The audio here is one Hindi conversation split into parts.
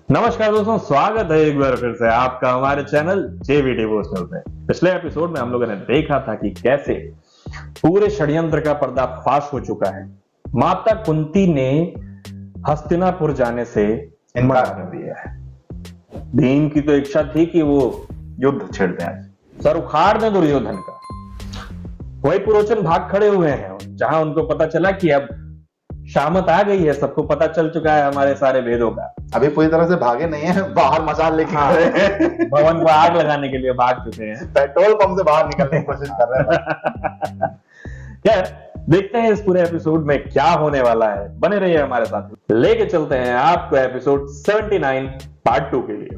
नमस्कार दोस्तों, स्वागत है एक बार फिर से आपका हमारे चैनल जेवी डिवोशनल में। पिछले एपिसोड में हम लोगों ने देखा था कि कैसे पूरे षड्यंत्र का पर्दाफाश हो चुका है। माता कुंती ने हस्तिनापुर जाने से इनकार कर दिया है। भीम की तो इच्छा थी कि वो युद्ध छेड़ दें, सर उखाड़ दें दुर्योधन का। वही पुरोचन भाग खड़े हुए हैं जहां उनको पता चला कि अब शामत आ गई है, सबको पता चल चुका है हमारे सारे भेदों का। अभी पूरी तरह से भागे नहीं है, बाहर मचाल लेके खड़े हैं। भवन को आग लगाने के लिए भाग चुके हैं, पेट्रोल पंप से बाहर निकलने की कोशिश कर रहे हैं। क्या देखते हैं इस पूरे एपिसोड में क्या होने वाला है। बने रहिए हमारे साथ। लेके चलते हैं आपको एपिसोड 79 पार्ट 2 के लिए।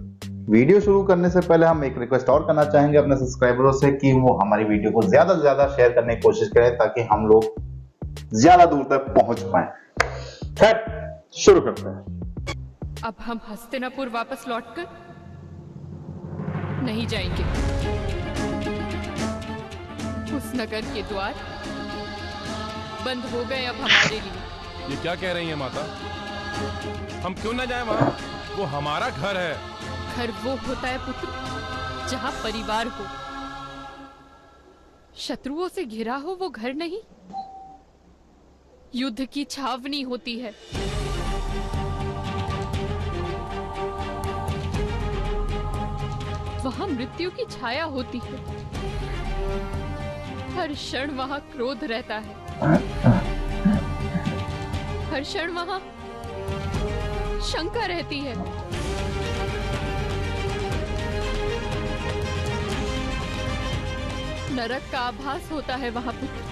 वीडियो शुरू करने से पहले हम एक रिक्वेस्ट और करना चाहेंगे अपने सब्सक्राइबरों से कि वो हमारी वीडियो को ज्यादा से ज्यादा शेयर करने की कोशिश करें ताकि हम लोग ज्यादा दूर तक पहुंच पाए। खैर शुरू करते हैं। अब हम हस्तिनापुर वापस लौटकर नहीं जाएंगे। उस नगर के द्वार बंद हो गए अब हमारे लिए। ये क्या कह रही हैं माता? हम क्यों ना जाएं वहां? वो हमारा घर है। घर वो होता है पुत्र जहां परिवार हो। शत्रुओं से घिरा हो वो घर नहीं, युद्ध की छावनी होती है। वहां मृत्यु की छाया होती है। हर क्षण वहां क्रोध रहता है। हर क्षण वहां शंका रहती है। नरक का आभास होता है वहां पुत्र।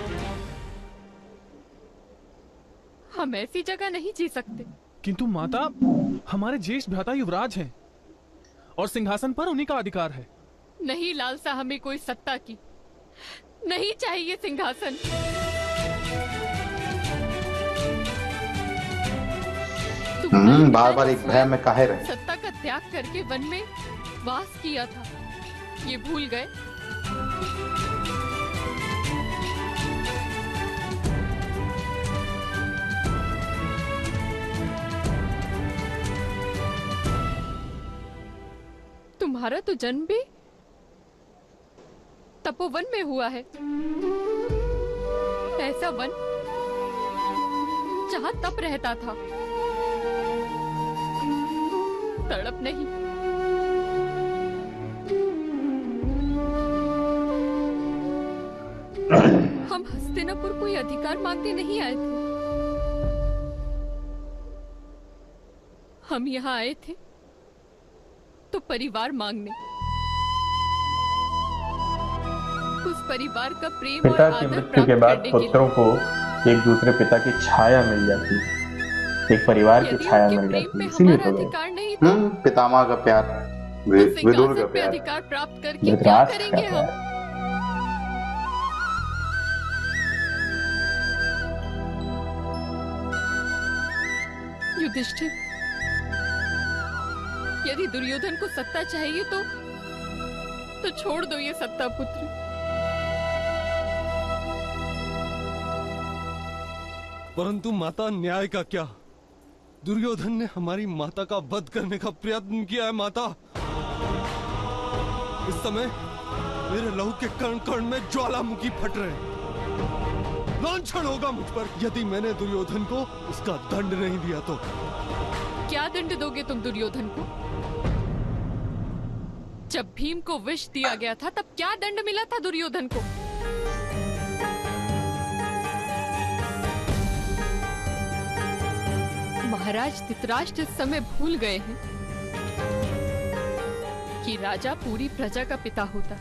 हम ऐसी जगह नहीं जी सकते। किंतु माता, हमारे ज्येष्ठ भ्राता युवराज हैं और सिंहासन पर उन्हीं का अधिकार है। नहीं लालसा हमें कोई सत्ता की, नहीं चाहिए सिंहासन। बार बार एक भय में काहे रहे। सत्ता का त्याग करके वन में वास किया था, ये भूल गए। तुम्हारा तो जन्म भी तपोवन में हुआ है। ऐसा वन जहां तप रहता था, तड़प नहीं। हम हस्तिनापुर कोई अधिकार मांगने नहीं आए थे। हम यहाँ आए थे तो परिवार मांगने। उस परिवार का प्रेम और पिता की आदर मृत्यु के प्राप्त बाद करने के लिए। पुत्रों को एक दूसरे पिता की छाया मिल जाती है, एक परिवार की यदि छाया उनके मिल प्रेम जाती में है, इसीलिए हमारा तो गए। अधिकार नहीं था, पितामह का प्यार, तो विदुर का सिंहासन पे प्यार। अधिकार प्राप्त करके क्या धृतराष्ट्र करेंगे का हम? युधिष्ठिर, यदि दुर्योधन को सत्ता चाहिए तो छोड़ दो ये सत्ता पुत्र। परंतु माता, न्याय का क्या? दुर्योधन ने हमारी माता का वध करने का प्रयत्न किया है माता। इस समय मेरे लहू के कण कण में ज्वालामुखी फट रहे हैं। लांछन होगा मुझ पर यदि मैंने दुर्योधन को उसका दंड नहीं दिया तो। क्या दंड दोगे तुम दुर्योधन को? जब भीम को विष दिया गया था तब क्या दंड मिला था दुर्योधन को? महाराज धृतराष्ट्र इस समय भूल गए हैं कि राजा पूरी प्रजा का पिता होता।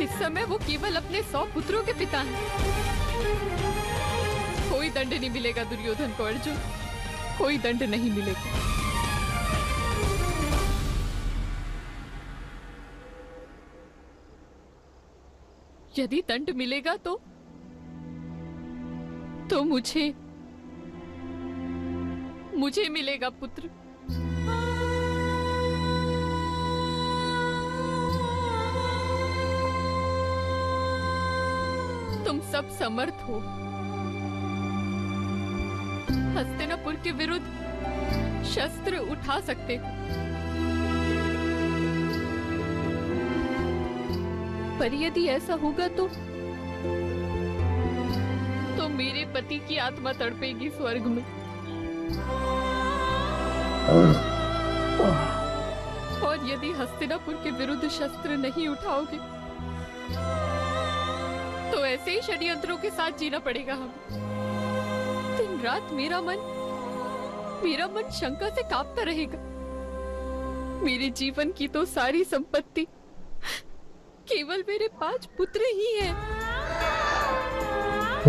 इस समय वो केवल अपने 100 पुत्रों के पिता हैं। कोई दंड नहीं मिलेगा दुर्योधन को अर्जुन, कोई दंड नहीं मिलेगा। यदि दंड मिलेगा तो मुझे मिलेगा पुत्र। तुम सब समर्थ हो। हस्तिनापुर के विरुद्ध शस्त्र उठा सकते हो, पर यदि ऐसा होगा तो मेरे पति की आत्मा तड़पेगी स्वर्ग में। और यदि हस्तिनापुर के विरुद्ध शस्त्र नहीं उठाओगे तो ऐसे ही षड्यंत्रों के साथ जीना पड़ेगा हमें। दिन रात मेरा मन शंका से कांपता रहेगा। मेरे जीवन की तो सारी संपत्ति केवल मेरे 5 पुत्र ही हैं।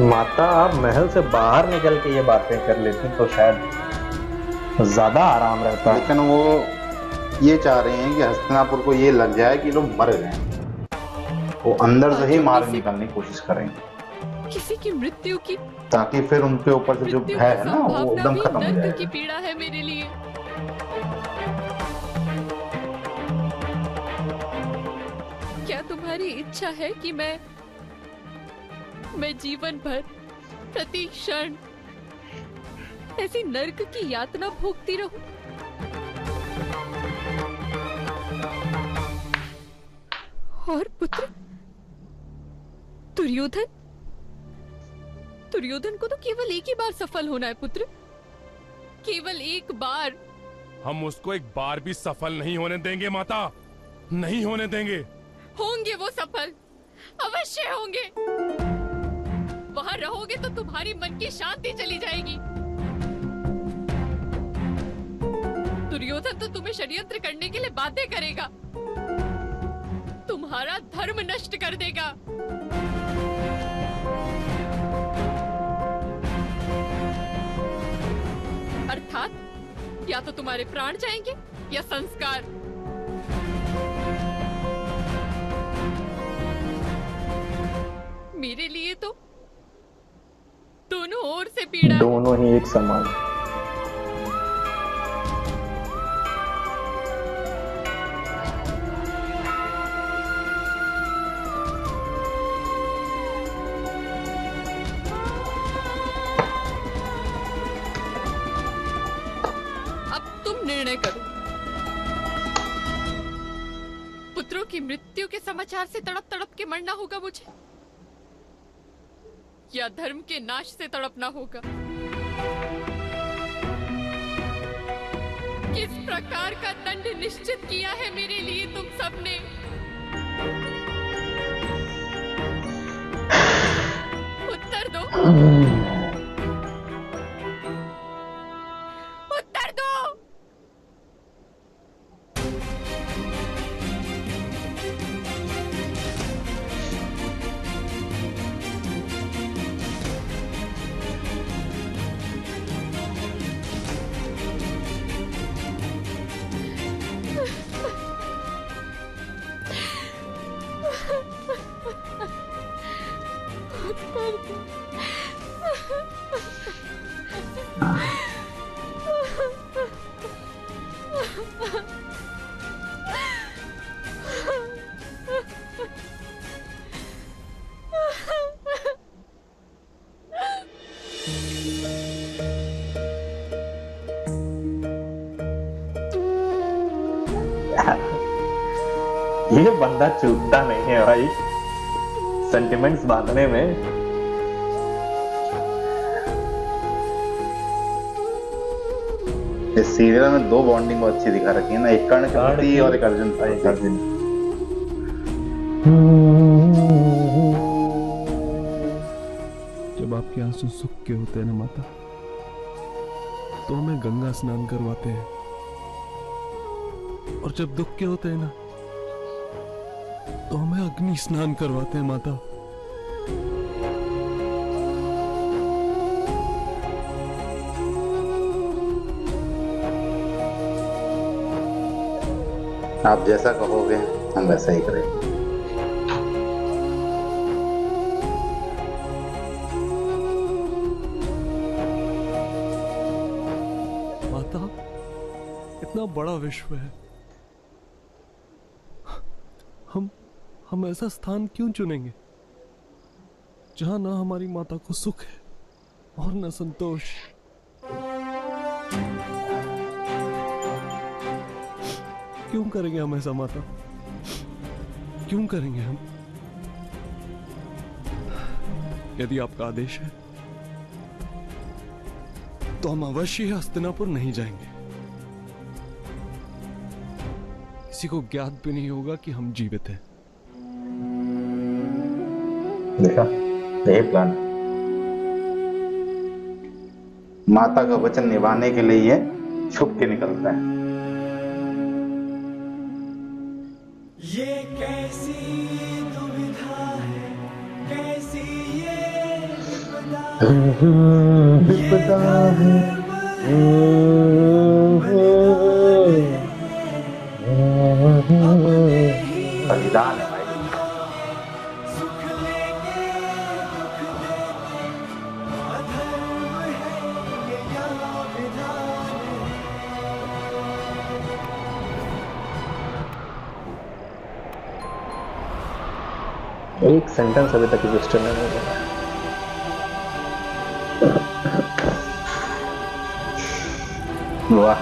माता, आप महल से बाहर निकल के ये बातें कर लेती तो शायद ज्यादा आराम रहता। लेकिन वो ये चाह रहे हैं कि हस्तिनापुर को ये लग जाए कि लोग मर गए, वो अंदर से ही मार निकालने की कोशिश करेंगे, किसी की मृत्यु की, ताकि फिर उनके ऊपर से जो भय है ना वो एकदम खत्म हो नरक की जाए। पीड़ा है मेरे लिए। क्या तुम्हारी इच्छा है कि मैं जीवन भर प्रति क्षण ऐसी नरक की यातना भोगती रहूं? और पुत्र दुर्योधन को तो केवल एक ही बार सफल होना है पुत्र, केवल एक बार। हम उसको एक बार भी सफल नहीं होने देंगे माता, नहीं होने देंगे। होंगे वो सफल, अवश्य होंगे। वहां रहोगे तो तुम्हारी मन की शांति चली जाएगी। दुर्योधन तो तुम्हें षड्यंत्र करने के लिए बातें करेगा, तुम्हारा धर्म नष्ट कर देगा। अर्थात या तो तुम्हारे प्राण जाएंगे या संस्कार। मेरे लिए तो दोनों ओर से पीड़ा है। दोनों ही एक समान। अब तुम निर्णय करो। पुत्रों की मृत्यु के समाचार से तड़प तड़प के मरना होगा मुझे, या धर्म के नाश से तड़पना होगा? किस प्रकार का दंड निश्चित किया है मेरे लिए तुम सबने? उत्तर दो, उत्तर दो। ये बंदा चूकता नहीं है भाई सेंटिमेंट्स बांधने में। इस सीरियल में 2 बॉन्डिंग बहुत अच्छी दिखा रखी है ना, एक कर्ण के प्रति और एक अर्जुन का। एक अर्जुन। जब आपके आंसू सुख के होते हैं ना माता, तो हमें गंगा स्नान करवाते हैं, और जब दुख के होते हैं ना, तो हमें अग्नि स्नान करवाते हैं माता। आप जैसा कहोगे हम वैसा ही करेंगे। माता, इतना बड़ा विश्व है, हम ऐसा स्थान क्यों चुनेंगे जहां ना हमारी माता को सुख है और न संतोष? क्यों करेंगे हम ऐसा माता? क्यों करेंगे हम? यदि आपका आदेश है तो हम अवश्य ही हस्तिनापुर नहीं जाएंगे। किसी को ज्ञात भी नहीं होगा कि हम जीवित हैं। देखा, यही प्लान। माता का वचन निभाने के लिए ये छुप के निकलता है। ये कैसी दुविधा है, कैसी ये विपदा है। बलिदान है भाई। सुख लेके दुख देके, अधर्म है ये या विधान है। एक सेंटेंस अभी तक रजिस्टर नहीं हुआ। वाह,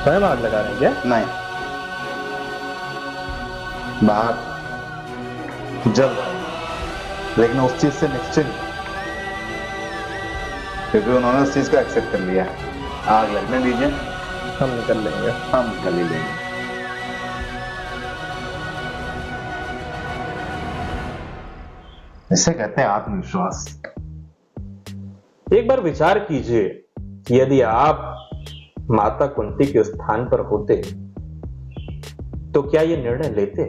स्वयं आग लगा रहे हैं क्या? नहीं, बाहर जल रहा है, लेकिन उस चीज से निश्चिंत, क्योंकि उन्होंने उस चीज को एक्सेप्ट कर लिया। आग लगने दीजिए, हम निकल लेंगे। हम निकल ही लेंगे। इसे कहते हैं आत्मविश्वास। एक बार विचार कीजिए कि यदि आप माता कुंती के स्थान पर होते तो क्या ये निर्णय लेते?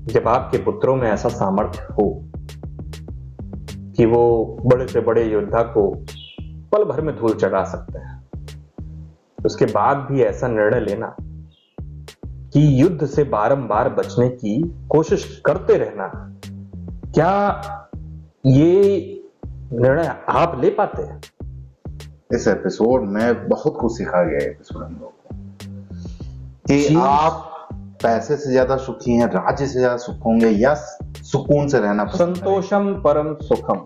जब आपके पुत्रों में ऐसा सामर्थ्य हो कि वो बड़े से बड़े योद्धा को पल भर में धूल चढ़ा सकते हैं, उसके बाद भी ऐसा निर्णय लेना कि युद्ध से बारंबार बचने की कोशिश करते रहना, क्या ये निर्णय आप ले पाते हैं? इस एपिसोड में बहुत कुछ सिखा गया है एपिसोड हम लोग को, कि आप पैसे से ज्यादा सुखी हैं, राज्य से ज्यादा सुख होंगे या सुकून से रहना पसंद करेंगे? संतोषम परम सुखम।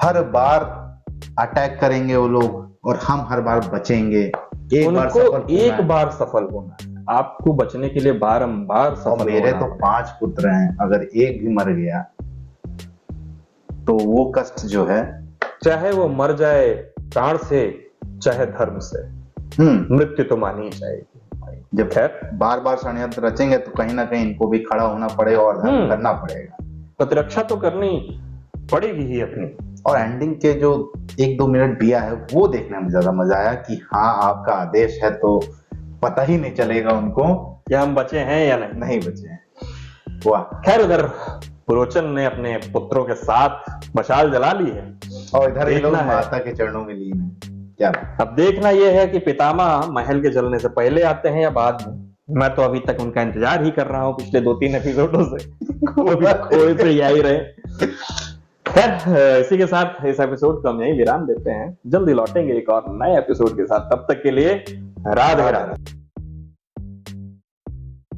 हर बार अटैक करेंगे वो लोग और हम हर बार बचेंगे। एक बार उनको सफल होना एक है। बार सफल होना है, आपको बचने के लिए बारंबार और सफल मेरे होना तो है। 5 पुत्र हैं, अगर एक भी मर गया तो वो कष्ट जो है, चाहे वो मर जाए प्राण से चाहे धर्म से, मृत्यु तो मानी ही जाएगी। जब खैर, बार बार षड्यंत्र रचेंगे तो कहीं ना कहीं इनको भी खड़ा होना पड़ेगा और धर्म करना पड़ेगा, प्रतिरक्षा तो करनी पड़ेगी ही अपनी। और एंडिंग के जो 1-2 मिनट दिया है वो देखने में ज्यादा मजा आया कि हाँ आपका आदेश है, तो पता ही नहीं चलेगा उनको क्या हम बचे हैं या नहीं। नहीं बचे हैं। वाह। खैर, उधर पुरोचन ने अपने पुत्रों के साथ मशाल जला ली है और इधर ये लोग देखना है। माता के चरणों में लीन है। क्या अब देखना यह है कि पितामह महल के जलने से पहले आते हैं या बाद में। मैं तो अभी तक उनका इंतजार ही कर रहा हूं पिछले 2-3 एपिसोडों से। खोए से यही रहे। खैर, इसी के साथ इस एपिसोड को हम यहीं विराम देते हैं। जल्दी लौटेंगे एक और नए एपिसोड के साथ। तब तक के लिए राधे राधे।